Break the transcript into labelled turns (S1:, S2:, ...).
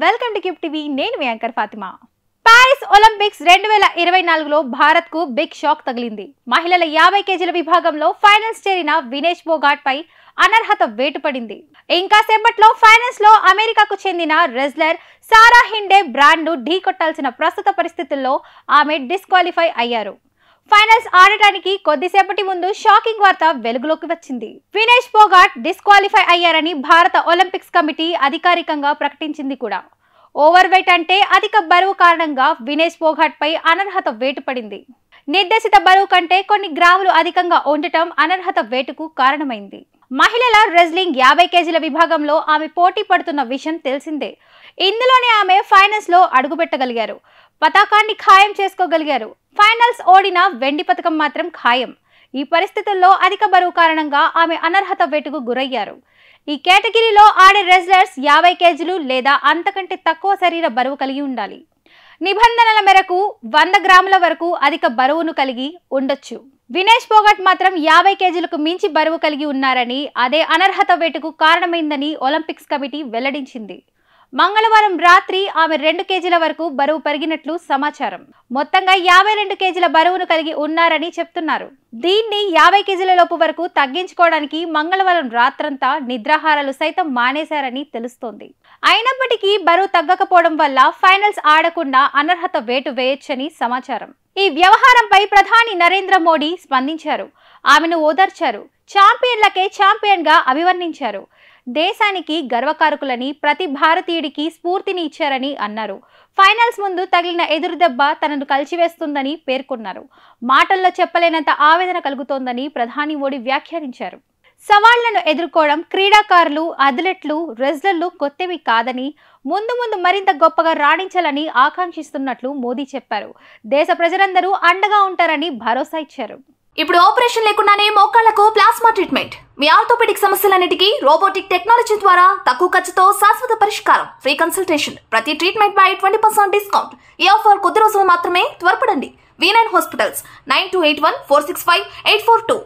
S1: Welcome to కిప్ TV. నేను మీ యాంకర్ ఫాతిమా. పారిస్ ఒలింపిక్స్ 2024లో భారత్ కు బిగ్ షాక్ తగిలింది. మహిళల 50 కేజీల విభాగంలో ఫైనల్స్ చేరిన వినేష్ ఫోగాట్ పై అనర్హత వేటు పడింది. ఇంకా సేపట్లో ఫైనల్స్ లో అమెరికాకు చెందిన రెజ్లర్ సారా హిండే బ్రాండ్ ను ఢీకొట్టాల్సిన ప్రస్తుత పరిస్థితుల్లో ఆమె డిస్క్వాలిఫై అయ్యారు. ఫైనల్స్ ఆడటానికి కొద్దిసేపటి ముందు షాకింగ్ వార్త వెలుగులోకి వచ్చింది. వినేష్ ఫోగాట్ డిస్క్వాలిఫై అయ్యారని భారత ఒలింపిక్స్ కమిటీ అధికారికంగా ప్రకటించింది కూడా. ఓవర్ వెయిట్ అంటే అధిక బరువు కారణంగా వినేష్ ఫోగాట్ పై అనర్హత వేటు పడింది. నిర్దేశిత బరువు కంటే కొన్ని గ్రాములు అధికంగా ఉండటం అనర్హత వేటుకు కారణమైంది. మహిళల రెజ్లింగ్ 50 కేజీల విభాగంలో ఆమె పోటీ పడుతున్న విషయం తెలిసిందే. ఇందులోనే ఆమె ఫైనల్స్ లో అడుగుపెట్టగలిగారు. పతాకాన్ని ఖాయం చేసుకోగలిగారు. ఫైనల్స్ ఓడిన వెండి పతకం మాత్రం ఖాయం. ఈ పరిస్థితుల్లో అధిక బరువు కారణంగా ఆమె అనర్హత వేటుకు గురయ్యారు. ఈ కేటగిరీలో ఆడే రెజ్లర్స్ 50 కేజీలు లేదా అంతకంటే తక్కువ శరీర బరువు కలిగి ఉండాలి. నిబంధనల మేరకు 100 గ్రాముల వరకు అధిక బరువును కలిగి ఉండొచ్చు. వినేష్ ఫోగాట్ మాత్రం 50 కేజీలకు మించి బరువు కలిగి ఉన్నారని, అదే అనర్హత వేటుకు కారణమైందని ఒలింపిక్స్ కమిటీ వెల్లడించింది. మంగళవారం రాత్రి ఆమె 2 కేజీల వరకు బరువు పెరిగినట్లు సమాచారం. మొత్తంగా 52 కేజీల బరువును కలిగి ఉన్నారని చెప్తున్నారు. దీన్ని 50 కేజీల లోపు వరకు తగ్గించుకోవడానికి మంగళవారం రాత్రంతా నిద్రాహారాలు సైతం మానేశారని తెలుస్తోంది. అయినప్పటికీ బరువు తగ్గకపోవడం వల్ల ఫైనల్స్ ఆడకుండా అనర్హత వేటు వేయొచ్చని సమాచారం. ఈ వ్యవహారంపై ప్రధాని నరేంద్ర మోడీ స్పందించారు. ఆమెను ఓదార్చారు. ఛాంపియన్లకే ఛాంపియన్ గా అభివర్ణించారు. దేశానికి గర్వకారకులని, ప్రతి భారతీయుడికి స్ఫూర్తిని ఇచ్చారని అన్నారు. ఫైనల్స్ ముందు తగిలిన ఎదురుదెబ్బ తనను కలిచివేస్తుందని పేర్కొన్నారు. మాటల్లో చెప్పలేనంత ఆవేదన కలుగుతోందని ప్రధాని మోడీ వ్యాఖ్యానించారు. సవాళ్లను ఎదుర్కోవడం క్రీడాకారులు, అథ్లెట్లు, రెజ్లర్లు కొత్తవి కాదని, ముందు మరింత గొప్పగా రాణించాలని ఆకాంక్షిస్తున్నట్లు మోదీ చెప్పారు. దేశ ప్రజలందరూ అండగా ఉంటారని భరోసా ఇచ్చారు.
S2: ఇప్పుడు ఆపరేషన్ లేకుండానే మోకాళ్లకు ప్లాస్మా ట్రీట్మెంట్. మీ ఆర్థోపెడిక్ సమస్యలన్నిటికీ రోబోటిక్ టెక్నాలజీ ద్వారా తక్కువ ఖర్చుతో శాశ్వత పరిష్కారం. Free consultation. ప్రతి ట్రీట్మెంట్ పై 20% డిస్కౌంట్. ఈ ఆఫర్ కొద్ది రోజులు మాత్రమే. త్వరపడండి. V9 hospitals 9281465842.